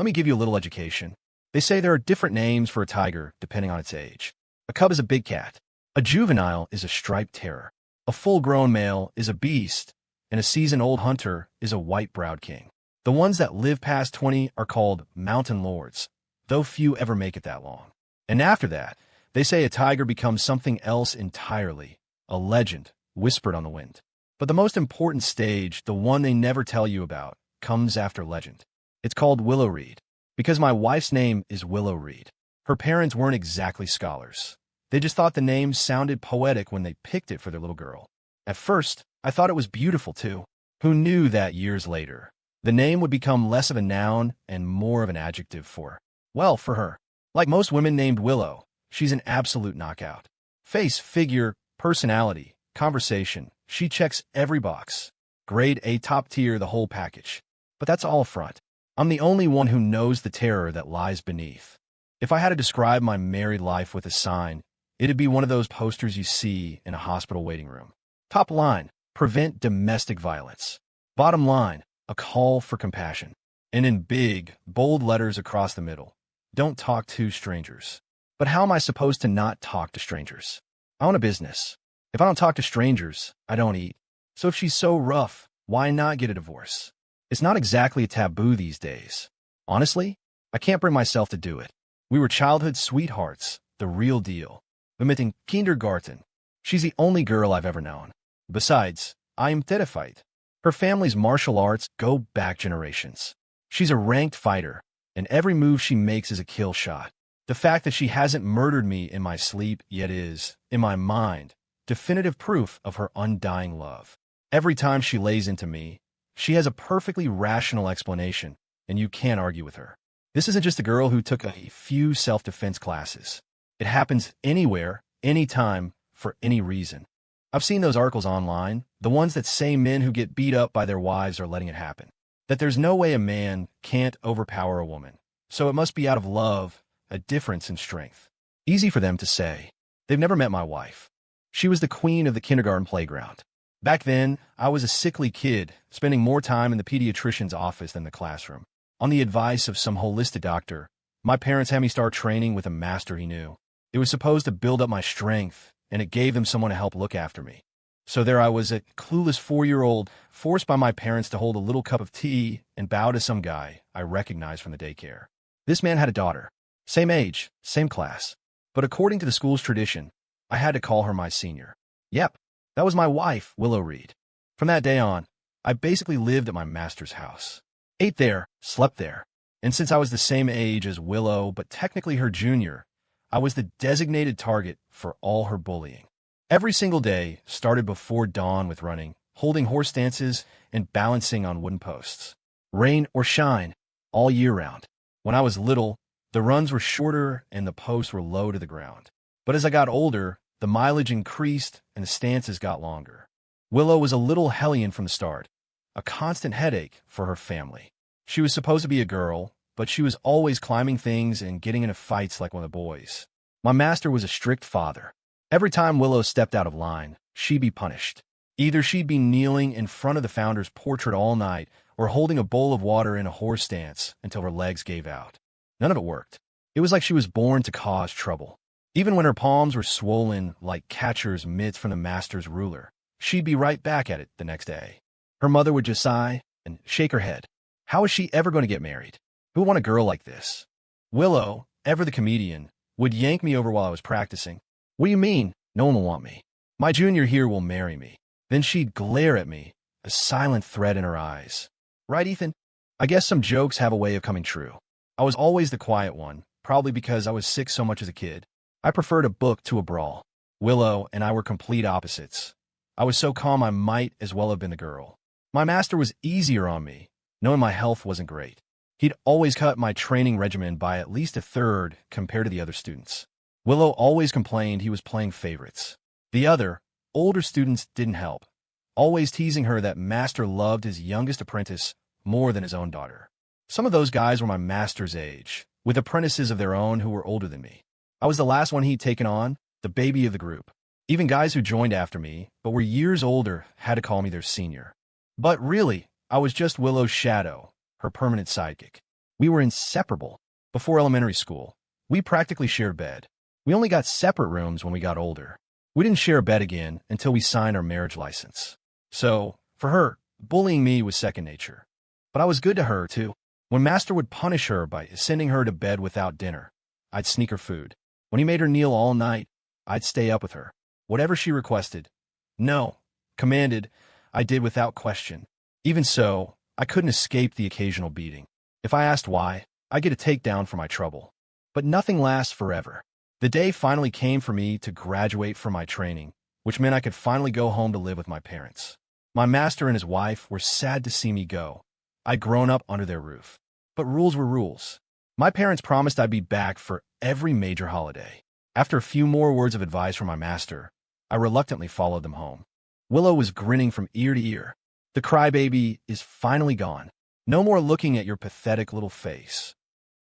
Let me give you a little education. They say there are different names for a tiger depending on its age. A cub is a big cat. A juvenile is a striped terror. A full-grown male is a beast, and a seasoned-old hunter is a white-browed king. The ones that live past 20 are called mountain lords, though few ever make it that long. And after that, they say a tiger becomes something else entirely, a legend, whispered on the wind. But the most important stage, the one they never tell you about, comes after legend. It's called Willow Reed, because my wife's name is Willow Reed. Her parents weren't exactly scholars. They just thought the name sounded poetic when they picked it for their little girl. At first, I thought it was beautiful too. Who knew that years later, the name would become less of a noun and more of an adjective for her. Like most women named Willow, she's an absolute knockout. Face, figure, personality, conversation, she checks every box. Grade A, top tier, the whole package. But that's all a front. I'm the only one who knows the terror that lies beneath. If I had to describe my married life with a sign, it'd be one of those posters you see in a hospital waiting room. Top line, prevent domestic violence. Bottom line, a call for compassion. And in big, bold letters across the middle, don't talk to strangers. But how am I supposed to not talk to strangers? I own a business. If I don't talk to strangers, I don't eat. So if she's so rough, why not get a divorce? It's not exactly a taboo these days. Honestly, I can't bring myself to do it. We were childhood sweethearts, the real deal. Emitting kindergarten. She's the only girl I've ever known. Besides, I am terrified. Her family's martial arts go back generations. She's a ranked fighter, and every move she makes is a kill shot. The fact that she hasn't murdered me in my sleep yet is, in my mind, definitive proof of her undying love. Every time she lays into me, she has a perfectly rational explanation, and you can't argue with her. This isn't just a girl who took a few self-defense classes. It happens anywhere, anytime, for any reason. I've seen those articles online, the ones that say men who get beat up by their wives are letting it happen. That there's no way a man can't overpower a woman. So it must be out of love, a difference in strength. Easy for them to say. They've never met my wife. She was the queen of the kindergarten playground. Back then, I was a sickly kid, spending more time in the pediatrician's office than the classroom. On the advice of some holistic doctor, my parents had me start training with a master he knew. It was supposed to build up my strength, and it gave them someone to help look after me. So there I was, a clueless 4-year-old, forced by my parents to hold a little cup of tea and bow to some guy I recognized from the daycare. This man had a daughter. Same age, same class. But according to the school's tradition, I had to call her my senior. Yep, that was my wife, Willow Reed. From that day on, I basically lived at my master's house. Ate there, slept there. And since I was the same age as Willow, but technically her junior, I was the designated target for all her bullying. Every single day started before dawn with running, holding horse stances, and balancing on wooden posts. Rain or shine, all year round. When I was little, the runs were shorter and the posts were low to the ground. But as I got older, the mileage increased and the stances got longer. Willow was a little Hellion from the start, a constant headache for her family. She was supposed to be a girl, but she was always climbing things and getting into fights like one of the boys. My master was a strict father. Every time Willow stepped out of line, she'd be punished. Either she'd be kneeling in front of the founder's portrait all night or holding a bowl of water in a horse stance until her legs gave out. None of it worked. It was like she was born to cause trouble. Even when her palms were swollen like catcher's mitts from the master's ruler, she'd be right back at it the next day. Her mother would just sigh and shake her head. How is she ever going to get married? Who would want a girl like this? Willow, ever the comedian, would yank me over while I was practicing. What do you mean? No one will want me. My junior here will marry me. Then she'd glare at me, a silent threat in her eyes. Right, Ethan? I guess some jokes have a way of coming true. I was always the quiet one, probably because I was sick so much as a kid. I preferred a book to a brawl. Willow and I were complete opposites. I was so calm I might as well have been the girl. My master was easier on me, knowing my health wasn't great. He'd always cut my training regimen by at least a third compared to the other students. Willow always complained he was playing favorites. The other, older students didn't help, always teasing her that master loved his youngest apprentice more than his own daughter. Some of those guys were my master's age, with apprentices of their own who were older than me. I was the last one he'd taken on, the baby of the group. Even guys who joined after me, but were years older, had to call me their senior. But really, I was just Willow's shadow, her permanent sidekick. We were inseparable. Before elementary school, we practically shared a bed. We only got separate rooms when we got older. We didn't share a bed again until we signed our marriage license. So, for her, bullying me was second nature. But I was good to her, too. When Master would punish her by sending her to bed without dinner, I'd sneak her food. When he made her kneel all night, I'd stay up with her. Whatever she requested, no, commanded, I did without question. Even so, I couldn't escape the occasional beating. If I asked why, I'd get a takedown for my trouble. But nothing lasts forever. The day finally came for me to graduate from my training, which meant I could finally go home to live with my parents. My master and his wife were sad to see me go. I'd grown up under their roof. But rules were rules. My parents promised I'd be back for every major holiday. After a few more words of advice from my master, I reluctantly followed them home. Willow was grinning from ear to ear. The crybaby is finally gone. No more looking at your pathetic little face.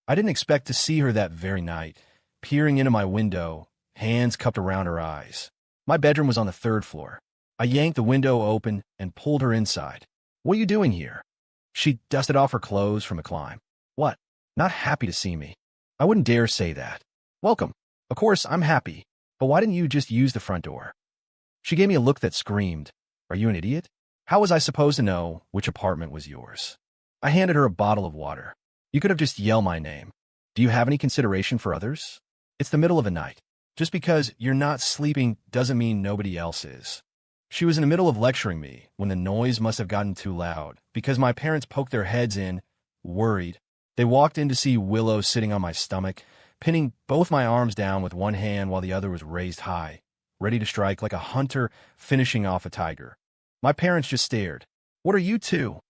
I didn't expect to see her that very night, peering into my window, hands cupped around her eyes. My bedroom was on the 3rd floor. I yanked the window open and pulled her inside. "What are you doing here?" She dusted off her clothes from the climb. "What? Not happy to see me?" "I wouldn't dare say that." "Welcome. Of course, I'm happy. But why didn't you just use the front door?" She gave me a look that screamed, "Are you an idiot? How was I supposed to know which apartment was yours?" I handed her a bottle of water. "You could have just yelled my name. Do you have any consideration for others? It's the middle of the night. Just because you're not sleeping doesn't mean nobody else is." She was in the middle of lecturing me when the noise must have gotten too loud because my parents poked their heads in, worried. They walked in to see Willow sitting on my stomach, pinning both my arms down with one hand while the other was raised high, ready to strike like a hunter finishing off a tiger. My parents just stared. "What are you two?"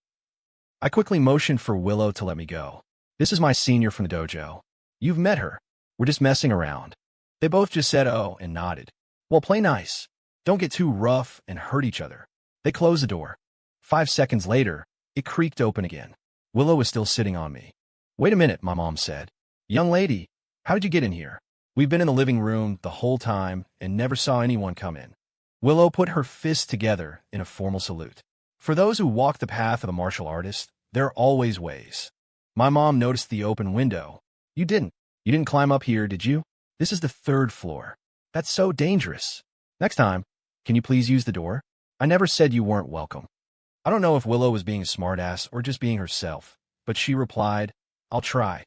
I quickly motioned for Willow to let me go. "This is my senior from the dojo. You've met her. We're just messing around." They both just said "oh" and nodded. "Well, play nice. Don't get too rough and hurt each other." They closed the door. 5 seconds later, it creaked open again. Willow was still sitting on me. "Wait a minute," my mom said. "Young lady, how did you get in here? We've been in the living room the whole time and never saw anyone come in." Willow put her fists together in a formal salute. For those who walk the path of a martial artist, there are always ways. My mom noticed the open window. You didn't climb up here, did you? This is the 3rd floor. That's so dangerous. Next time, can you please use the door? I never said you weren't welcome." I don't know if Willow was being a smartass or just being herself, but she replied, "I'll try."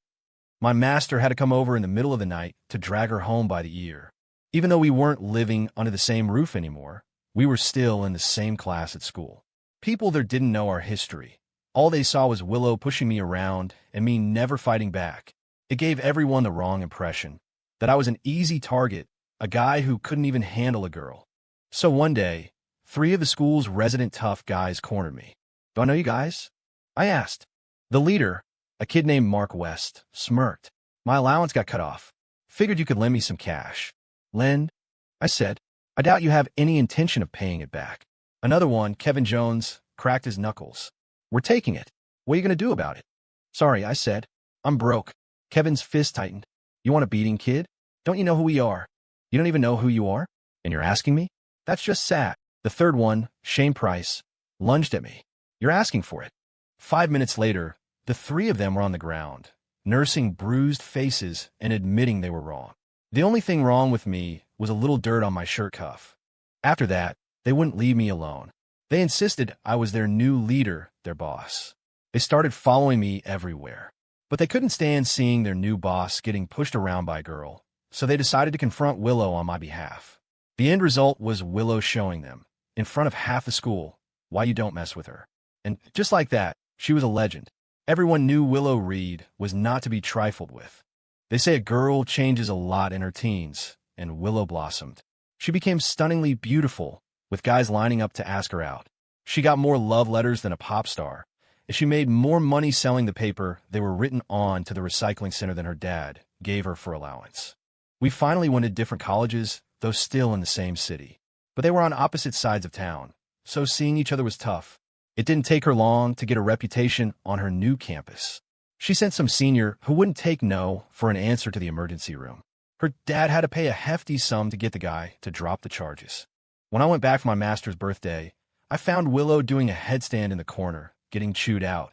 My master had to come over in the middle of the night to drag her home by the ear. Even though we weren't living under the same roof anymore, we were still in the same class at school. People there didn't know our history. All they saw was Willow pushing me around and me never fighting back. It gave everyone the wrong impression, that I was an easy target, a guy who couldn't even handle a girl. So one day, 3 of the school's resident tough guys cornered me. "Do I know you guys?" I asked. The leader, a kid named Mark West, smirked. "My allowance got cut off. Figured you could lend me some cash." "Lend?" I said. "I doubt you have any intention of paying it back." Another one, Kevin Jones, cracked his knuckles. "We're taking it. What are you going to do about it?" "Sorry," I said. "I'm broke." Kevin's fist tightened. "You want a beating, kid? Don't you know who we are?" "You don't even know who you are? And you're asking me? That's just sad." The third one, Shane Price, lunged at me. "You're asking for it." 5 minutes later, the 3 of them were on the ground, nursing bruised faces and admitting they were wrong. The only thing wrong with me was a little dirt on my shirt cuff. After that, they wouldn't leave me alone. They insisted I was their new leader, their boss. They started following me everywhere. But they couldn't stand seeing their new boss getting pushed around by a girl, so they decided to confront Willow on my behalf. The end result was Willow showing them, in front of half the school, why you don't mess with her. And just like that, she was a legend. Everyone knew Willow Reed was not to be trifled with. They say a girl changes a lot in her teens, and Willow blossomed. She became stunningly beautiful, with guys lining up to ask her out. She got more love letters than a pop star, and she made more money selling the paper they were written on to the recycling center than her dad gave her for allowance. We finally went to different colleges, though still in the same city. But they were on opposite sides of town, so seeing each other was tough. It didn't take her long to get a reputation on her new campus. She sent some senior who wouldn't take no for an answer to the emergency room. Her dad had to pay a hefty sum to get the guy to drop the charges. When I went back for my master's birthday, I found Willow doing a headstand in the corner, getting chewed out.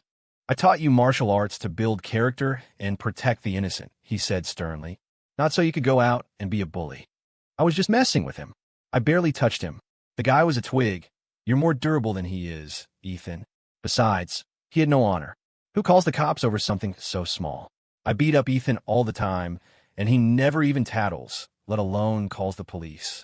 I taught you martial arts to build character and protect the innocent, he said sternly. Not so you could go out and be a bully. I was just messing with him. I barely touched him. The guy was a twig. You're more durable than he is, Ethan. Besides, he had no honor. Who calls the cops over something so small? I beat up Ethan all the time, and he never even tattles, let alone calls the police.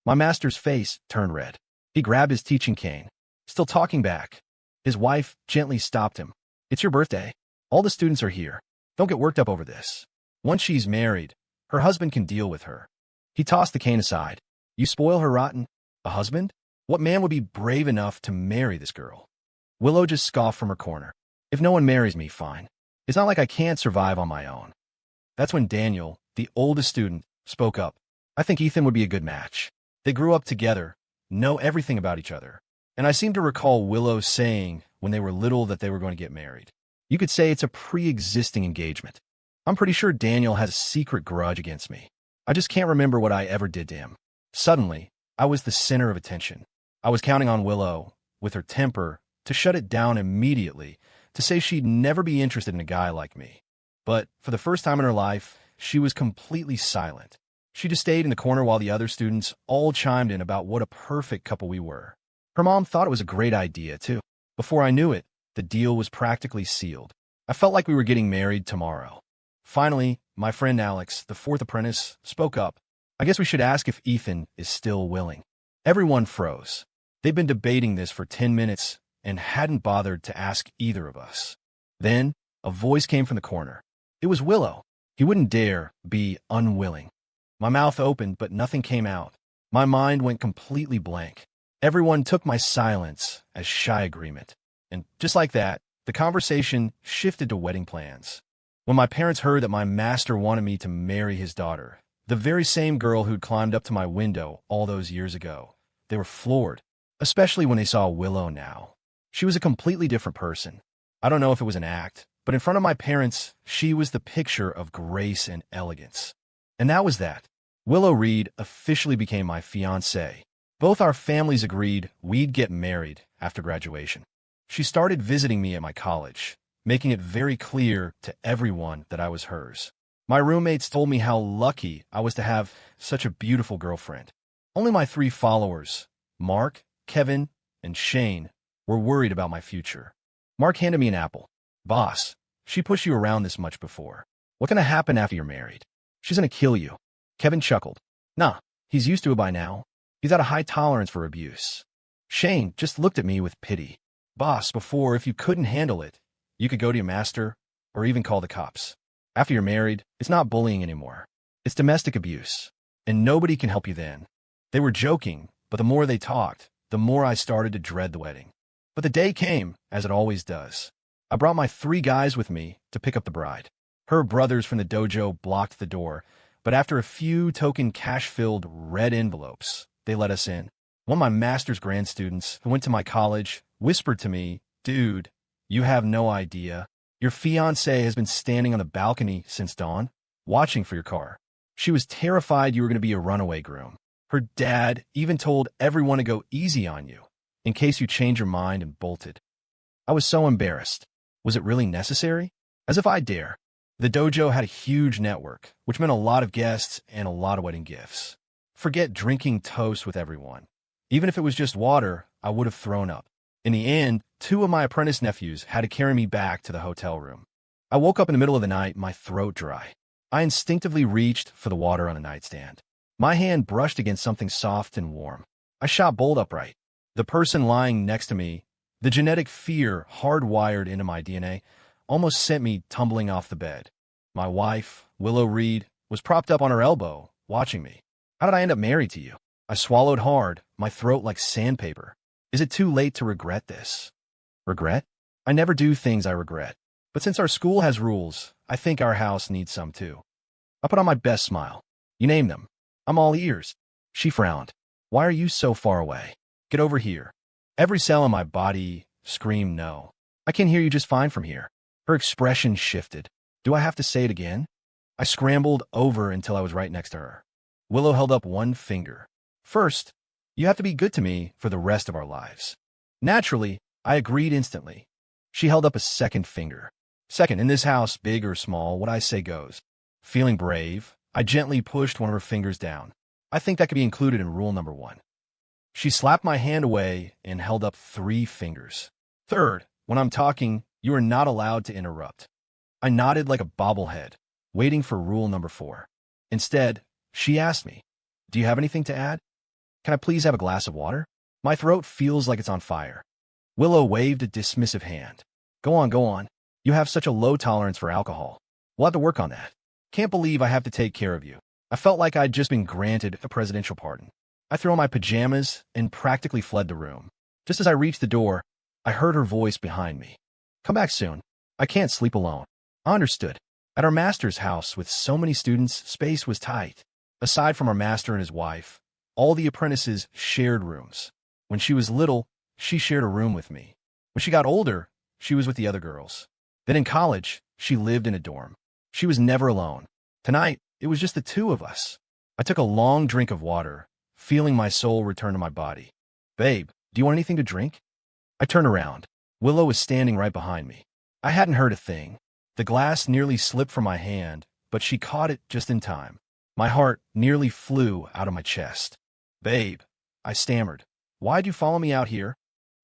My master's face turned red. He grabbed his teaching cane, still talking back. His wife gently stopped him. It's your birthday. All the students are here. Don't get worked up over this. Once she's married, her husband can deal with her. He tossed the cane aside. You spoil her rotten. A husband? What man would be brave enough to marry this girl? Willow just scoffed from her corner. If no one marries me, fine. It's not like I can't survive on my own. That's when Daniel, the oldest student, spoke up. I think Ethan would be a good match. They grew up together, know everything about each other. And I seem to recall Willow saying when they were little that they were going to get married. You could say it's a pre-existing engagement. I'm pretty sure Daniel has a secret grudge against me. I just can't remember what I ever did to him. Suddenly, I was the center of attention. I was counting on Willow, with her temper, to shut it down immediately, to say she'd never be interested in a guy like me. But for the first time in her life, she was completely silent. She just stayed in the corner while the other students all chimed in about what a perfect couple we were. Her mom thought it was a great idea, too. Before I knew it, the deal was practically sealed. I felt like we were getting married tomorrow. Finally, my friend Alex, the fourth apprentice, spoke up. I guess we should ask if Ethan is still willing. Everyone froze. They'd been debating this for 10 minutes and hadn't bothered to ask either of us. Then, a voice came from the corner. It was Willow. He wouldn't dare be unwilling. My mouth opened, but nothing came out. My mind went completely blank. Everyone took my silence as shy agreement. And just like that, the conversation shifted to wedding plans. When my parents heard that my master wanted me to marry his daughter, the very same girl who'd climbed up to my window all those years ago, they were floored, especially when they saw Willow now. She was a completely different person. I don't know if it was an act, but in front of my parents, she was the picture of grace and elegance. And that was that. Willow Reed officially became my fiancée. Both our families agreed we'd get married after graduation. She started visiting me at my college, making it very clear to everyone that I was hers. My roommates told me how lucky I was to have such a beautiful girlfriend. Only my 3 followers, Mark, Kevin, and Shane, were worried about my future. Mark handed me an apple. Boss, she pushed you around this much before. What's going to happen after you're married? She's going to kill you. Kevin chuckled. Nah, he's used to it by now. He's got a high tolerance for abuse. Shane just looked at me with pity. Boss, before, if you couldn't handle it, you could go to your master or even call the cops. After you're married, it's not bullying anymore. It's domestic abuse. And nobody can help you then. They were joking, but the more they talked, the more I started to dread the wedding. But the day came, as it always does. I brought my 3 guys with me to pick up the bride. Her brothers from the dojo blocked the door, but after a few token cash-filled red envelopes, they let us in. One of my master's grad students, who went to my college, whispered to me, Dude, you have no idea. Your fiancée has been standing on the balcony since dawn, watching for your car. She was terrified you were going to be a runaway groom. Her dad even told everyone to go easy on you, in case you change your mind and bolted. I was so embarrassed. Was it really necessary? As if I'd dare. The dojo had a huge network, which meant a lot of guests and a lot of wedding gifts. Forget drinking toast with everyone. Even if it was just water, I would have thrown up. In the end, 2 of my apprentice nephews had to carry me back to the hotel room. I woke up in the middle of the night, my throat dry. I instinctively reached for the water on a nightstand. My hand brushed against something soft and warm. I shot bolt upright. The person lying next to me, the genetic fear hardwired into my DNA, almost sent me tumbling off the bed. My wife, Willow Reed, was propped up on her elbow, watching me. How did I end up married to you? I swallowed hard, my throat like sandpaper. Is it too late to regret this? Regret? I never do things I regret. But since our school has rules, I think our house needs some too. I put on my best smile. You name them. I'm all ears. She frowned. Why are you so far away? Get over here. Every cell in my body screamed no. I can hear you just fine from here. Her expression shifted. Do I have to say it again? I scrambled over until I was right next to her. Willow held up one finger. First, you have to be good to me for the rest of our lives. Naturally, I agreed instantly. She held up a second finger. Second, in this house, big or small, what I say goes. Feeling brave, I gently pushed one of her fingers down. I think that could be included in rule number 1. She slapped my hand away and held up 3 fingers. Third, when I'm talking, you are not allowed to interrupt. I nodded like a bobblehead, waiting for rule number 4. Instead, she asked me, do you have anything to add? Can I please have a glass of water? My throat feels like it's on fire. Willow waved a dismissive hand. Go on, go on. You have such a low tolerance for alcohol. We'll have to work on that. Can't believe I have to take care of you. I felt like I'd just been granted a presidential pardon. I threw on my pajamas and practically fled the room. Just as I reached the door, I heard her voice behind me. Come back soon. I can't sleep alone. I understood. At our master's house with so many students, space was tight. Aside from our master and his wife, all the apprentices shared rooms. When she was little, she shared a room with me. When she got older, she was with the other girls. Then in college, she lived in a dorm. She was never alone. Tonight, it was just the 2 of us. I took a long drink of water, feeling my soul return to my body. Babe, do you want anything to drink? I turned around. Willow was standing right behind me. I hadn't heard a thing. The glass nearly slipped from my hand, but she caught it just in time. My heart nearly flew out of my chest. Babe, I stammered. Why'd you follow me out here?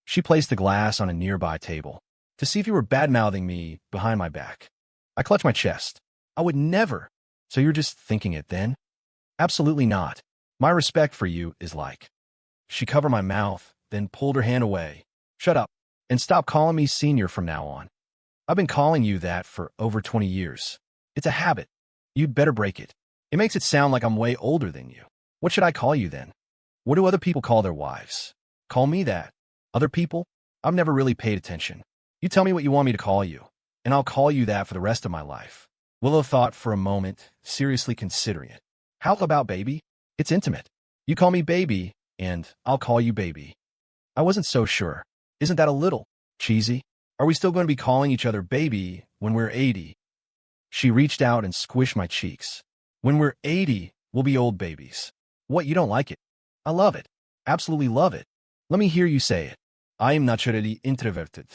She placed the glass on a nearby table. To see if you were bad-mouthing me behind my back. I clutched my chest. I would never. So you're just thinking it then? Absolutely not. My respect for you is like. She covered my mouth, then pulled her hand away. Shut up, and stop calling me senior from now on. I've been calling you that for over 20 years. It's a habit. You'd better break it. It makes it sound like I'm way older than you. What should I call you then? What do other people call their wives? Call me that. Other people? I've never really paid attention. You tell me what you want me to call you, and I'll call you that for the rest of my life. Willow thought for a moment, seriously considering it. How about baby? It's intimate. You call me baby, and I'll call you baby. I wasn't so sure. Isn't that a little cheesy? Are we still going to be calling each other baby when we're 80? She reached out and squished my cheeks. When we're 80, we'll be old babies. What, you don't like it? I love it. Absolutely love it. Let me hear you say it. I am naturally introverted.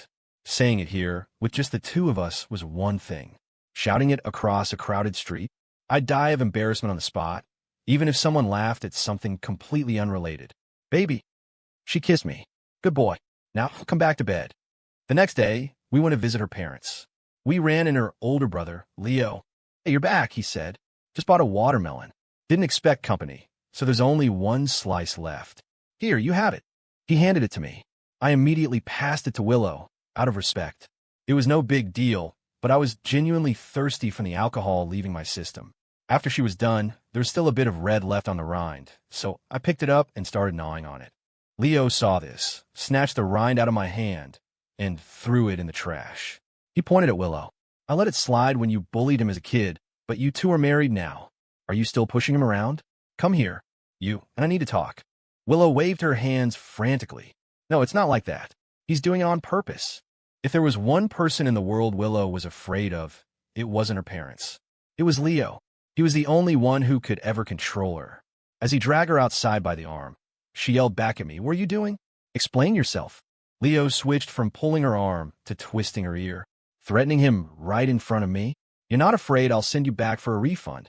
Saying it here, with just the 2 of us, was one thing. Shouting it across a crowded street, I'd die of embarrassment on the spot, even if someone laughed at something completely unrelated. Baby. She kissed me. Good boy. Now come back to bed. The next day, we went to visit her parents. We ran in her older brother, Leo. Hey, you're back, he said. Just bought a watermelon. Didn't expect company, so there's only 1 slice left. Here, you have it. He handed it to me. I immediately passed it to Willow, out of respect. It was no big deal, but I was genuinely thirsty from the alcohol leaving my system. After she was done, there was still a bit of red left on the rind, so I picked it up and started gnawing on it. Leo saw this, snatched the rind out of my hand, and threw it in the trash. He pointed at Willow. I let it slide when you bullied him as a kid, but you 2 are married now. Are you still pushing him around? Come here, you, and I need to talk. Willow waved her hands frantically. No, it's not like that. He's doing it on purpose. If there was one person in the world Willow was afraid of, it wasn't her parents. It was Leo. He was the only one who could ever control her. As he dragged her outside by the arm, she yelled back at me, "What are you doing? Explain yourself." Leo switched from pulling her arm to twisting her ear, threatening him right in front of me. You're not afraid I'll send you back for a refund,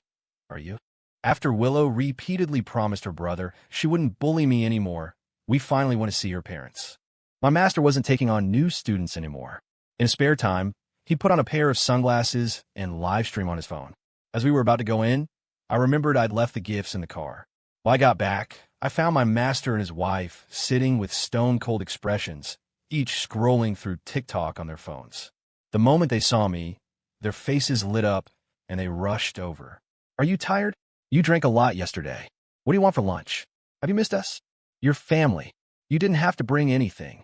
are you? After Willow repeatedly promised her brother she wouldn't bully me anymore, we finally went to see her parents. My master wasn't taking on new students anymore. In his spare time, he put on a pair of sunglasses and live stream on his phone. As we were about to go in, I remembered I'd left the gifts in the car. When I got back, I found my master and his wife sitting with stone-cold expressions, each scrolling through TikTok on their phones. The moment they saw me, their faces lit up and they rushed over. Are you tired? You drank a lot yesterday. What do you want for lunch? Have you missed us? Your family. You didn't have to bring anything.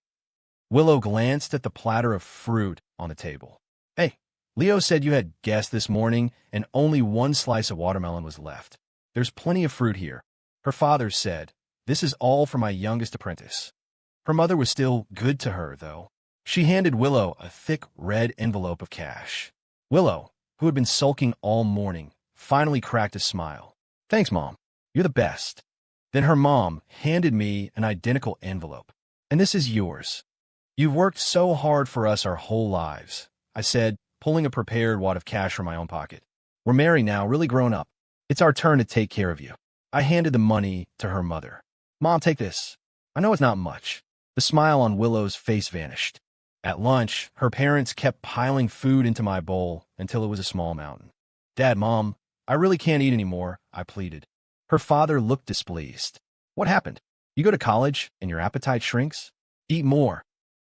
Willow glanced at the platter of fruit on the table. Hey, Leo said you had guests this morning and only 1 slice of watermelon was left. There's plenty of fruit here. Her father said, this is all for my youngest apprentice. Her mother was still good to her, though. She handed Willow a thick red envelope of cash. Willow, who had been sulking all morning, finally cracked a smile. Thanks, Mom. You're the best. Then her mom handed me an identical envelope. And this is yours. You've worked so hard for us our whole lives, I said, pulling a prepared wad of cash from my own pocket. We're married now, really grown up. It's our turn to take care of you. I handed the money to her mother. Mom, take this. I know it's not much. The smile on Willow's face vanished. At lunch, her parents kept piling food into my bowl until it was a small mountain. Dad, Mom, I really can't eat anymore, I pleaded. Her father looked displeased. What happened? You go to college and your appetite shrinks? Eat more.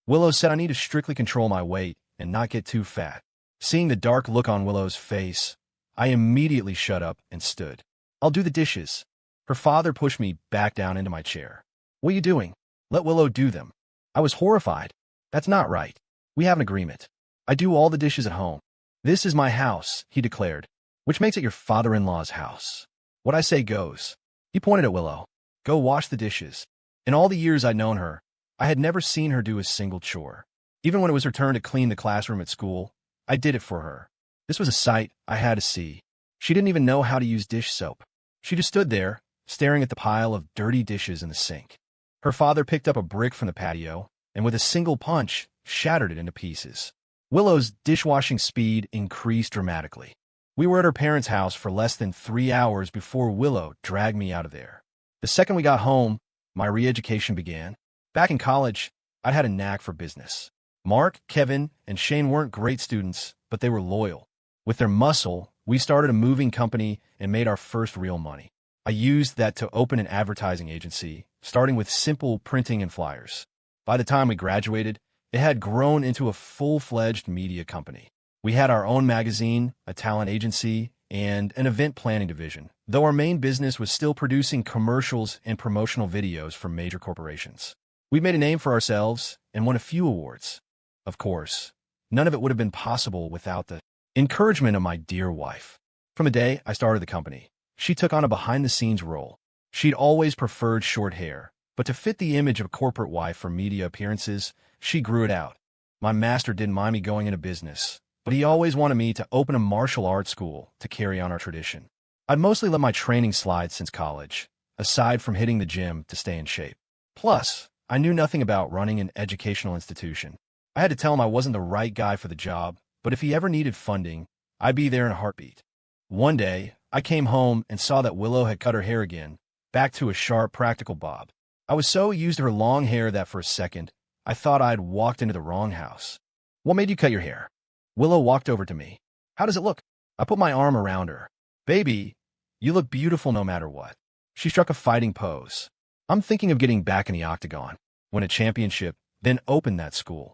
Willow said I need to strictly control my weight and not get too fat. Seeing the dark look on Willow's face, I immediately shut up and stood. I'll do the dishes. Her father pushed me back down into my chair. What are you doing? Let Willow do them. I was horrified. That's not right. We have an agreement. I do all the dishes at home. This is my house, he declared, which makes it your father-in-law's house. What I say goes. He pointed at Willow. Go wash the dishes. In all the years I'd known her, I had never seen her do a single chore. Even when it was her turn to clean the classroom at school, I did it for her. This was a sight I had to see. She didn't even know how to use dish soap. She just stood there, staring at the pile of dirty dishes in the sink. Her father picked up a brick from the patio, and with a single punch, shattered it into pieces. Willow's dishwashing speed increased dramatically. We were at her parents' house for less than 3 hours before Willow dragged me out of there. The second we got home, my re-education began. Back in college, I'd had a knack for business. Mark, Kevin, and Shane weren't great students, but they were loyal. With their muscle, we started a moving company and made our first real money. I used that to open an advertising agency, starting with simple printing and flyers. By the time we graduated, it had grown into a full-fledged media company. We had our own magazine, a talent agency, and an event planning division, though our main business was still producing commercials and promotional videos for major corporations. We made a name for ourselves and won a few awards. Of course, none of it would have been possible without the encouragement of my dear wife. From the day I started the company, she took on a behind-the-scenes role. She'd always preferred short hair, but to fit the image of a corporate wife for media appearances, she grew it out. My master didn't mind me going into business, but he always wanted me to open a martial arts school to carry on our tradition. I'd mostly let my training slide since college, aside from hitting the gym to stay in shape. Plus, I knew nothing about running an educational institution. I had to tell him I wasn't the right guy for the job, but if he ever needed funding, I'd be there in a heartbeat. One day, I came home and saw that Willow had cut her hair again, back to a sharp, practical bob. I was so used to her long hair that for a second, I thought I'd walked into the wrong house. What made you cut your hair? Willow walked over to me. How does it look? I put my arm around her. Baby, you look beautiful no matter what. She struck a fighting pose. I'm thinking of getting back in the octagon, win a championship, then open that school.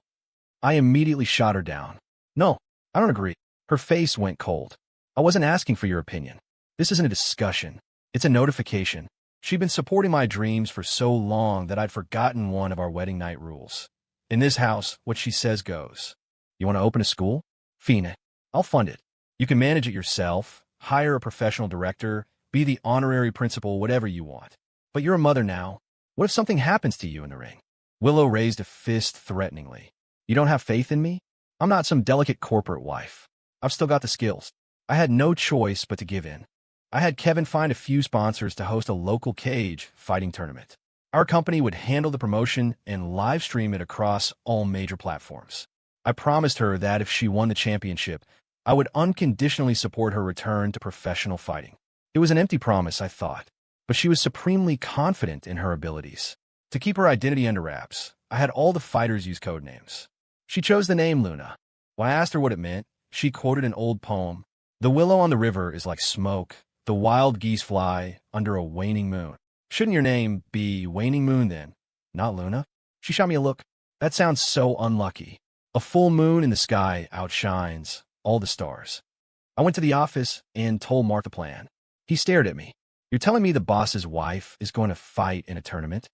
I immediately shot her down. No, I don't agree. Her face went cold. I wasn't asking for your opinion. This isn't a discussion. It's a notification. She'd been supporting my dreams for so long that I'd forgotten one of our wedding night rules. In this house, what she says goes. You want to open a school? Fine. I'll fund it. You can manage it yourself, hire a professional director, be the honorary principal, whatever you want. But you're a mother now. What if something happens to you in the ring? Willow raised a fist threateningly. You don't have faith in me? I'm not some delicate corporate wife. I've still got the skills. I had no choice but to give in. I had Kevin find a few sponsors to host a local cage fighting tournament. Our company would handle the promotion and live stream it across all major platforms. I promised her that if she won the championship, I would unconditionally support her return to professional fighting. It was an empty promise, I thought, but she was supremely confident in her abilities. To keep her identity under wraps, I had all the fighters use code names. She chose the name Luna. When I asked her what it meant, she quoted an old poem. The willow on the river is like smoke. The wild geese fly under a waning moon. Shouldn't your name be Waning Moon then, not Luna? She shot me a look. That sounds so unlucky. A full moon in the sky outshines all the stars. I went to the office and told Mark the plan. He stared at me. You're telling me the boss's wife is going to fight in a tournament?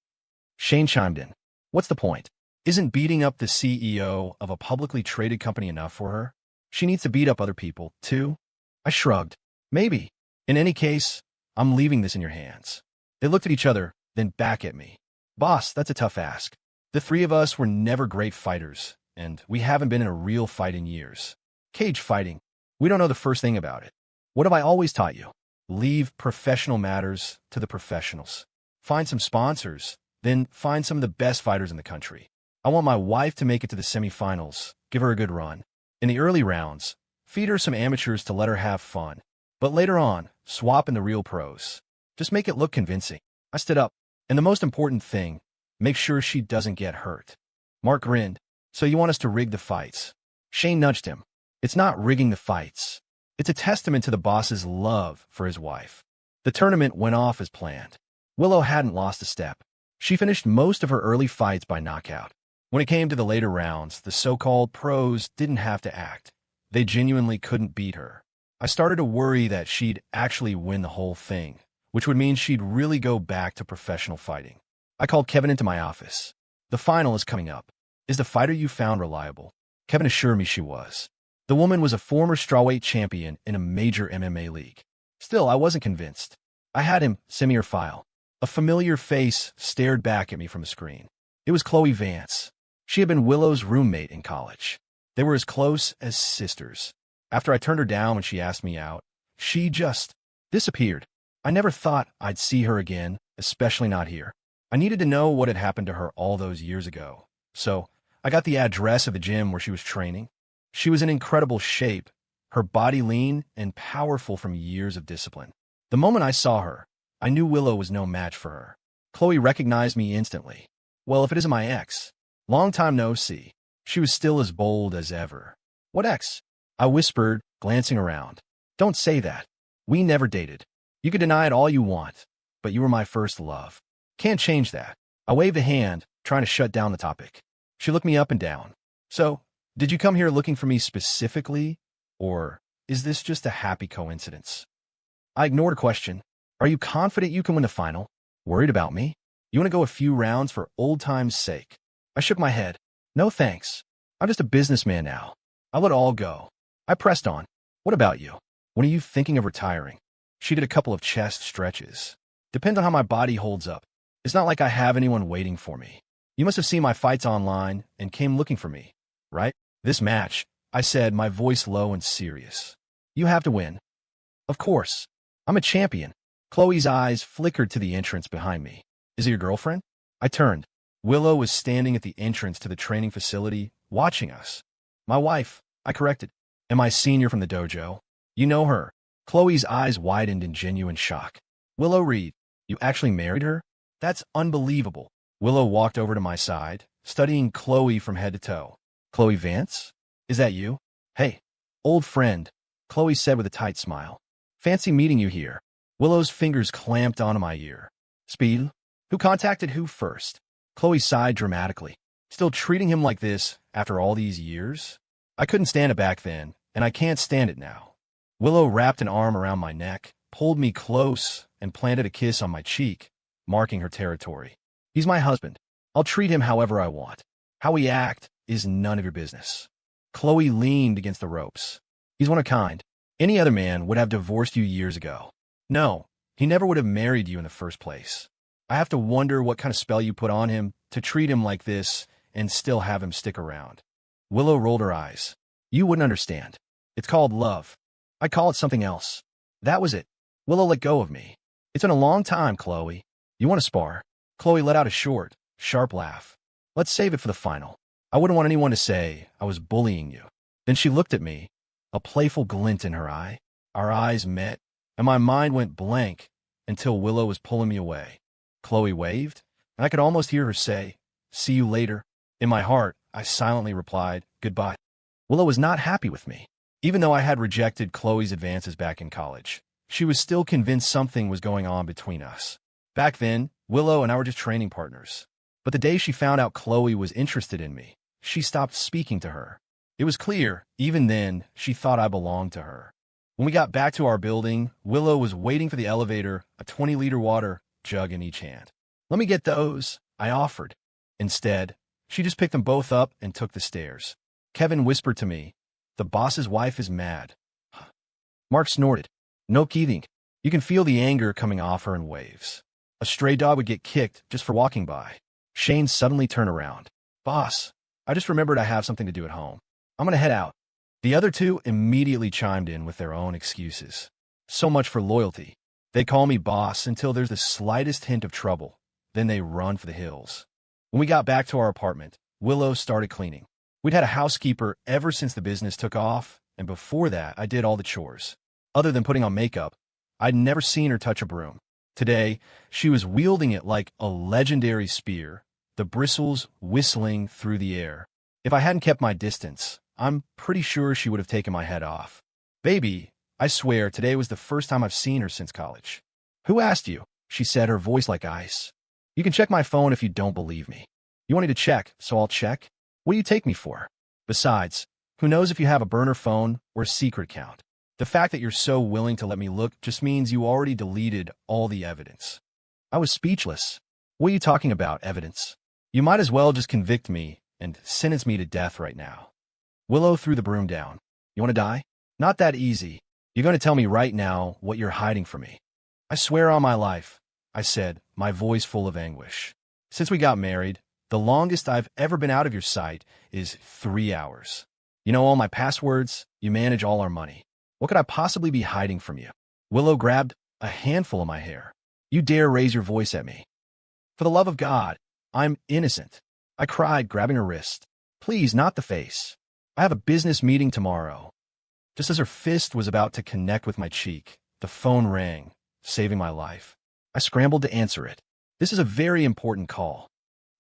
Shane chimed in. What's the point? Isn't beating up the CEO of a publicly traded company enough for her? She needs to beat up other people, too? I shrugged. Maybe. In any case, I'm leaving this in your hands. They looked at each other, then back at me. Boss, that's a tough ask. The three of us were never great fighters, and we haven't been in a real fight in years. Cage fighting. We don't know the first thing about it. What have I always taught you? Leave professional matters to the professionals. Find some sponsors, then find some of the best fighters in the country. I want my wife to make it to the semifinals, give her a good run. In the early rounds, feed her some amateurs to let her have fun. But later on, swap in the real pros. Just make it look convincing. I stood up. And the most important thing, make sure she doesn't get hurt. Mark grinned. So you want us to rig the fights? Shane nudged him. It's not rigging the fights. It's a testament to the boss's love for his wife. The tournament went off as planned. Willow hadn't lost a step. She finished most of her early fights by knockout. When it came to the later rounds, the so-called pros didn't have to act. They genuinely couldn't beat her. I started to worry that she'd actually win the whole thing, which would mean she'd really go back to professional fighting. I called Kevin into my office. The final is coming up. Is the fighter you found reliable? Kevin assured me she was. The woman was a former strawweight champion in a major MMA league. Still, I wasn't convinced. I had him send me her file. A familiar face stared back at me from the screen. It was Chloe Vance. She had been Willow's roommate in college. They were as close as sisters. After I turned her down when she asked me out, she just disappeared. I never thought I'd see her again, especially not here. I needed to know what had happened to her all those years ago. So, I got the address of the gym where she was training. She was in incredible shape, her body lean and powerful from years of discipline. The moment I saw her, I knew Willow was no match for her. Chloe recognized me instantly. Well, if it isn't my ex. Long time no see. She was still as bold as ever. What ex? I whispered, glancing around. Don't say that. We never dated. You can deny it all you want, but you were my first love. Can't change that. I waved a hand, trying to shut down the topic. She looked me up and down. So, did you come here looking for me specifically, or is this just a happy coincidence? I ignored her question. Are you confident you can win the final? Worried about me? You want to go a few rounds for old time's sake? I shook my head. No thanks. I'm just a businessman now. I'll let all go. I pressed on. What about you? When are you thinking of retiring? She did a couple of chest stretches. Depends on how my body holds up. It's not like I have anyone waiting for me. You must have seen my fights online and came looking for me, right? This match, I said, my voice low and serious. You have to win. Of course. I'm a champion. Chloe's eyes flickered to the entrance behind me. Is it your girlfriend? I turned. Willow was standing at the entrance to the training facility, watching us. My wife, I corrected. Am I senior from the dojo? You know her. Chloe's eyes widened in genuine shock. Willow Reed, you actually married her? That's unbelievable. Willow walked over to my side, studying Chloe from head to toe. Chloe Vance? Is that you? Hey, old friend, Chloe said with a tight smile. Fancy meeting you here. Willow's fingers clamped onto my ear. Speed? Who contacted who first? Chloe sighed dramatically. Still treating him like this after all these years? I couldn't stand it back then, and I can't stand it now. Willow wrapped an arm around my neck, pulled me close, and planted a kiss on my cheek, marking her territory. He's my husband. I'll treat him however I want. How we act is none of your business. Chloe leaned against the ropes. He's one of a kind. Any other man would have divorced you years ago. No, he never would have married you in the first place. I have to wonder what kind of spell you put on him to treat him like this and still have him stick around. Willow rolled her eyes. You wouldn't understand. It's called love. I call it something else. That was it. Willow let go of me. It's been a long time, Chloe. You want to spar? Chloe let out a short, sharp laugh. Let's save it for the final. I wouldn't want anyone to say I was bullying you. Then she looked at me, a playful glint in her eye. Our eyes met, and my mind went blank until Willow was pulling me away. Chloe waved, and I could almost hear her say, see you later. In my heart, I silently replied, goodbye. Willow was not happy with me. Even though I had rejected Chloe's advances back in college, she was still convinced something was going on between us. Back then, Willow and I were just training partners. But the day she found out Chloe was interested in me, she stopped speaking to her. It was clear, even then, she thought I belonged to her. When we got back to our building, Willow was waiting for the elevator, a 20-liter water jug in each hand. Let me get those, I offered. Instead, she just picked them both up and took the stairs. Kevin whispered to me, the boss's wife is mad. Mark snorted. No kidding. You can feel the anger coming off her in waves. A stray dog would get kicked just for walking by. Shane suddenly turned around. Boss, I just remembered I have something to do at home. I'm going to head out. The other two immediately chimed in with their own excuses. So much for loyalty. They call me boss until there's the slightest hint of trouble. Then they run for the hills. When we got back to our apartment, Willow started cleaning. We'd had a housekeeper ever since the business took off, and before that, I did all the chores. Other than putting on makeup, I'd never seen her touch a broom. Today, she was wielding it like a legendary spear, the bristles whistling through the air. If I hadn't kept my distance, I'm pretty sure she would have taken my head off. Baby, I swear today was the first time I've seen her since college. Who asked you? She said, her voice like ice. You can check my phone if you don't believe me. You wanted to check, so I'll check. What do you take me for? Besides, who knows if you have a burner phone or a secret account? The fact that you're so willing to let me look just means you already deleted all the evidence. I was speechless. What are you talking about, evidence? You might as well just convict me and sentence me to death right now. Willow threw the broom down. You want to die? Not that easy. You're going to tell me right now what you're hiding from me. I swear on my life, I said, my voice full of anguish. Since we got married, the longest I've ever been out of your sight is 3 hours. You know all my passwords, you manage all our money. What could I possibly be hiding from you? Willow grabbed a handful of my hair. You dare raise your voice at me? For the love of God, I'm innocent. I cried, grabbing her wrist. Please, not the face. I have a business meeting tomorrow. Just as her fist was about to connect with my cheek, the phone rang, saving my life. I scrambled to answer it. This is a very important call.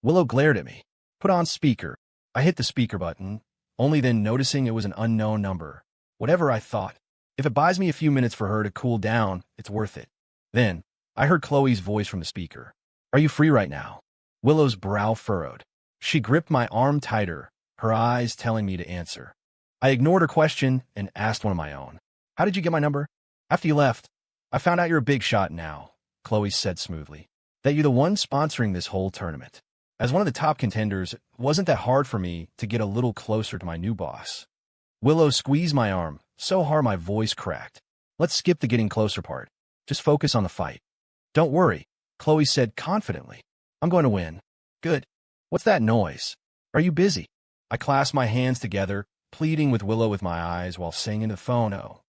Willow glared at me. Put on speaker. I hit the speaker button, only then noticing it was an unknown number. Whatever I thought. If it buys me a few minutes for her to cool down, it's worth it. Then, I heard Chloe's voice from the speaker. Are you free right now? Willow's brow furrowed. She gripped my arm tighter, her eyes telling me to answer. I ignored her question and asked one of my own. How did you get my number? After you left, I found out you're a big shot now, Chloe said smoothly. That you're the one sponsoring this whole tournament. As one of the top contenders, it wasn't that hard for me to get a little closer to my new boss. Willow squeezed my arm, so hard my voice cracked. Let's skip the getting closer part. Just focus on the fight. Don't worry, Chloe said confidently. I'm going to win. Good. What's that noise? Are you busy? I clasped my hands together, pleading with Willow with my eyes while saying into the phone, oh.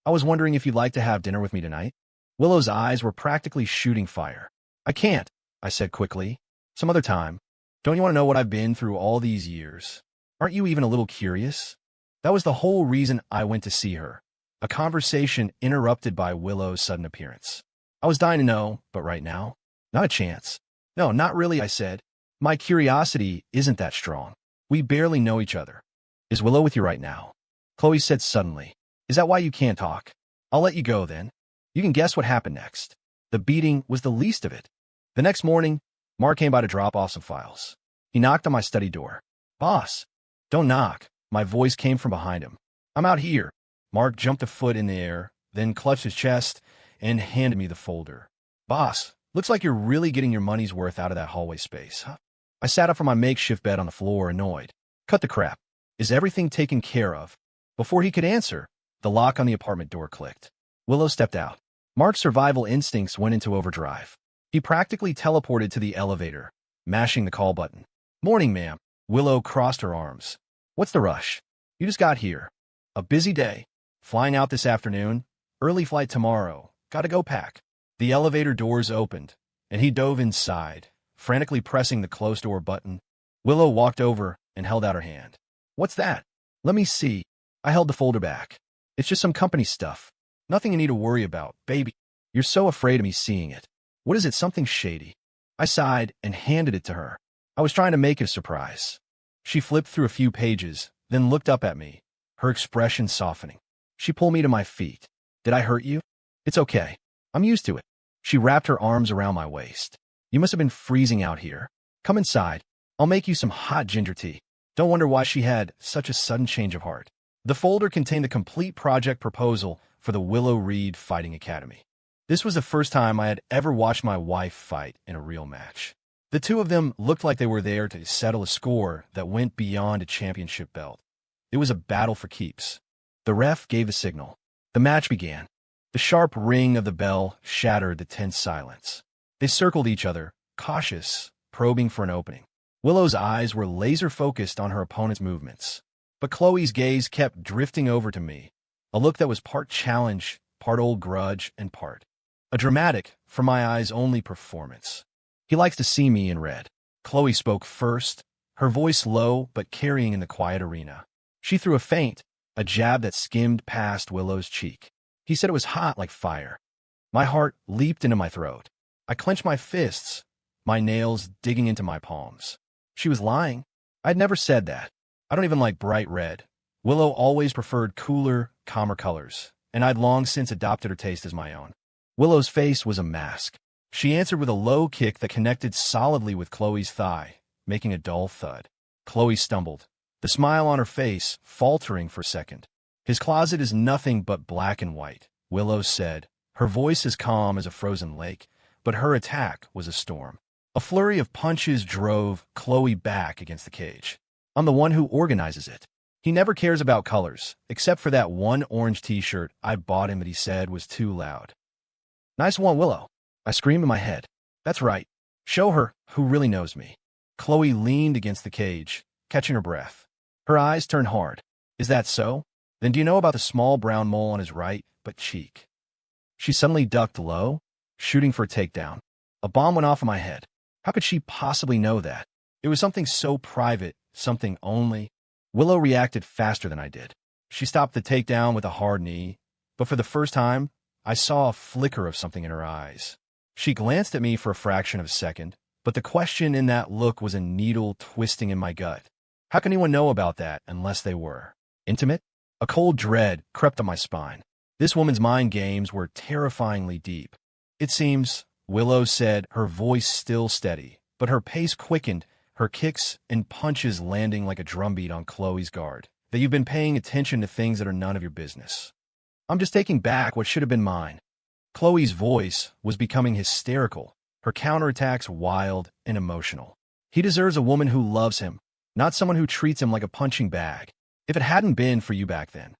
I was wondering if you'd like to have dinner with me tonight. Willow's eyes were practically shooting fire. I can't, I said quickly. Some other time. Don't you want to know what I've been through all these years? Aren't you even a little curious? That was the whole reason I went to see her. A conversation interrupted by Willow's sudden appearance. I was dying to know, but right now, not a chance. No, not really, I said. My curiosity isn't that strong. We barely know each other. Is Willow with you right now? Chloe said suddenly. Is that why you can't talk? I'll let you go then. You can guess what happened next. The beating was the least of it. The next morning, Mark came by to drop off some files. He knocked on my study door. Boss, don't knock. My voice came from behind him. I'm out here. Mark jumped a foot in the air, then clutched his chest and handed me the folder. Boss, looks like you're really getting your money's worth out of that hallway space, huh? I sat up from my makeshift bed on the floor, annoyed. Cut the crap. Is everything taken care of? Before he could answer, the lock on the apartment door clicked. Willow stepped out. Mark's survival instincts went into overdrive. He practically teleported to the elevator, mashing the call button. Morning, ma'am. Willow crossed her arms. What's the rush? You just got here. A busy day. Flying out this afternoon. Early flight tomorrow. Gotta go pack. The elevator doors opened, and he dove inside, frantically pressing the close door button. Willow walked over and held out her hand. What's that? Let me see. I held the folder back. It's just some company stuff. Nothing you need to worry about, baby. You're so afraid of me seeing it. What is it, something shady? I sighed and handed it to her. I was trying to make it a surprise. She flipped through a few pages, then looked up at me, her expression softening. She pulled me to my feet. Did I hurt you? It's okay. I'm used to it. She wrapped her arms around my waist. You must have been freezing out here. Come inside. I'll make you some hot ginger tea. Don't wonder why she had such a sudden change of heart. The folder contained the complete project proposal for the Willow Reed Fighting Academy. This was the first time I had ever watched my wife fight in a real match. The two of them looked like they were there to settle a score that went beyond a championship belt. It was a battle for keeps. The ref gave the signal. The match began. The sharp ring of the bell shattered the tense silence. They circled each other, cautious, probing for an opening. Willow's eyes were laser-focused on her opponent's movements, but Chloe's gaze kept drifting over to me, a look that was part challenge, part old grudge, and part a dramatic, for my eyes only performance. He likes to see me in red. Chloe spoke first, her voice low but carrying in the quiet arena. She threw a feint, a jab that skimmed past Willow's cheek. He said it was hot like fire. My heart leaped into my throat. I clenched my fists, my nails digging into my palms. She was lying. I'd never said that. I don't even like bright red. Willow always preferred cooler, calmer colors, and I'd long since adopted her taste as my own. Willow's face was a mask. She answered with a low kick that connected solidly with Chloe's thigh, making a dull thud. Chloe stumbled, the smile on her face faltering for a second. His closet is nothing but black and white, Willow said, her voice as calm as a frozen lake, but her attack was a storm. A flurry of punches drove Chloe back against the cage. I'm the one who organizes it. He never cares about colors, except for that one orange t-shirt I bought him that he said was too loud. Nice one, Willow. I screamed in my head. That's right. Show her who really knows me. Chloe leaned against the cage, catching her breath. Her eyes turned hard. Is that so? Then do you know about the small brown mole on his right butt cheek? She suddenly ducked low, shooting for a takedown. A bomb went off in my head. How could she possibly know that? It was something so private, something only. Willow reacted faster than I did. She stopped the takedown with a hard knee, but for the first time, I saw a flicker of something in her eyes. She glanced at me for a fraction of a second, but the question in that look was a needle twisting in my gut. How can anyone know about that unless they were intimate? A cold dread crept up my spine. This woman's mind games were terrifyingly deep. It seems, Willow said, her voice still steady, but her pace quickened, her kicks and punches landing like a drumbeat on Chloe's guard, that you've been paying attention to things that are none of your business. I'm just taking back what should have been mine. Chloe's voice was becoming hysterical, her counterattacks wild and emotional. He deserves a woman who loves him, not someone who treats him like a punching bag. If it hadn't been for you back then.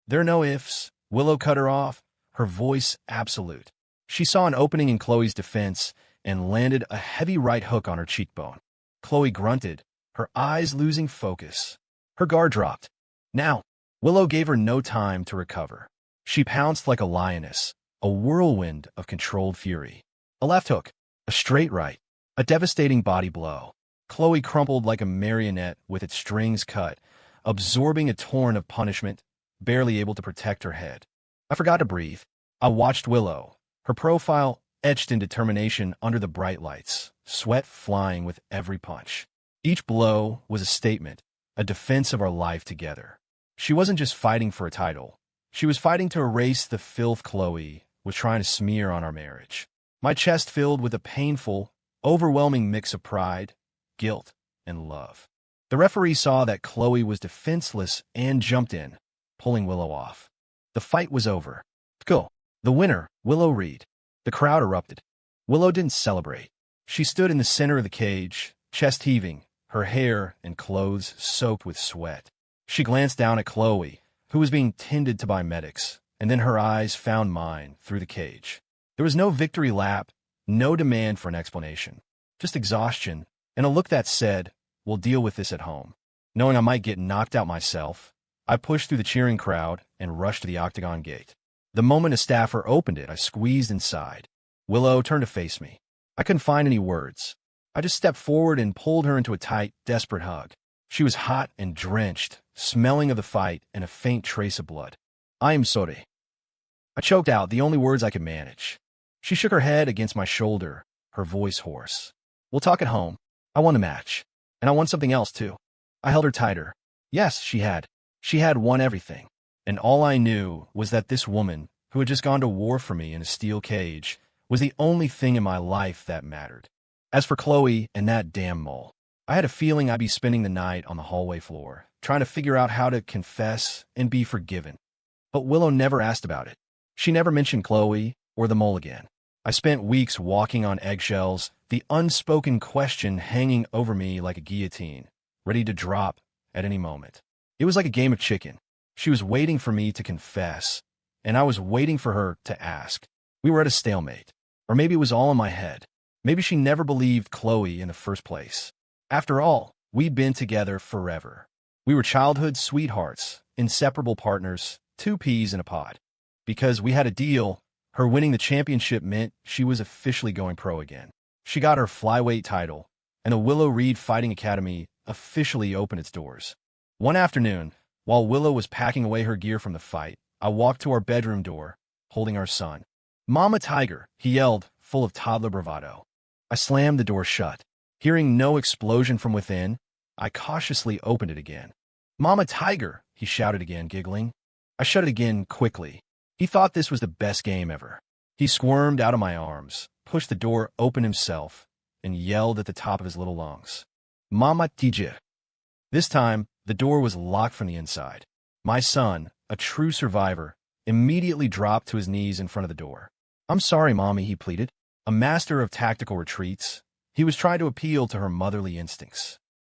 There are no ifs. Willow cut her off, her voice absolute. She saw an opening in Chloe's defense and landed a heavy right hook on her cheekbone. Chloe grunted, her eyes losing focus. Her guard dropped. Now, Willow gave her no time to recover. She pounced like a lioness, a whirlwind of controlled fury. A left hook, a straight right, a devastating body blow. Chloe crumpled like a marionette with its strings cut, absorbing a torrent of punishment, barely able to protect her head. I forgot to breathe. I watched Willow, her profile etched in determination under the bright lights, sweat flying with every punch. Each blow was a statement, a defense of our life together. She wasn't just fighting for a title. She was fighting to erase the filth Chloe was trying to smear on our marriage. My chest filled with a painful, overwhelming mix of pride, guilt, and love. The referee saw that Chloe was defenseless and jumped in, pulling Willow off. The fight was over. Go. The winner, Willow Reed. The crowd erupted. Willow didn't celebrate. She stood in the center of the cage, chest heaving, her hair and clothes soaked with sweat. She glanced down at Chloe, who was being tended to by medics, and then her eyes found mine through the cage. There was no victory lap, no demand for an explanation, just exhaustion, and a look that said, we'll deal with this at home. Knowing I might get knocked out myself, I pushed through the cheering crowd and rushed to the octagon gate. The moment a staffer opened it, I squeezed inside. Willow turned to face me. I couldn't find any words. I just stepped forward and pulled her into a tight, desperate hug. She was hot and drenched, smelling of the fight and a faint trace of blood. I am sorry. I choked out the only words I could manage. She shook her head against my shoulder, her voice hoarse. We'll talk at home. I won the match. And I won something else, too. I held her tighter. Yes, she had. She had won everything. And all I knew was that this woman, who had just gone to war for me in a steel cage, was the only thing in my life that mattered. As for Chloe and that damn mole, I had a feeling I'd be spending the night on the hallway floor, trying to figure out how to confess and be forgiven. But Willow never asked about it. She never mentioned Chloe or the mole again. I spent weeks walking on eggshells, the unspoken question hanging over me like a guillotine, ready to drop at any moment. It was like a game of chicken. She was waiting for me to confess, and I was waiting for her to ask. We were at a stalemate. Or maybe it was all in my head. Maybe she never believed Chloe in the first place. After all, we'd been together forever. We were childhood sweethearts, inseparable partners, two peas in a pod. Because we had a deal, her winning the championship meant she was officially going pro again. She got her flyweight title, and the Willow Reed Fighting Academy officially opened its doors. One afternoon, while Willow was packing away her gear from the fight, I walked to our bedroom door, holding our son. "Mama Tiger," he yelled, full of toddler bravado. I slammed the door shut. Hearing no explosion from within, I cautiously opened it again. "Mama Tiger," he shouted again, giggling. I shut it again quickly. He thought this was the best game ever. He squirmed out of my arms, pushed the door open himself, and yelled at the top of his little lungs, "Mama Tiger." This time, the door was locked from the inside. My son, a true survivor, immediately dropped to his knees in front of the door. "I'm sorry, Mommy," he pleaded. A master of tactical retreats, he was trying to appeal to her motherly instincts.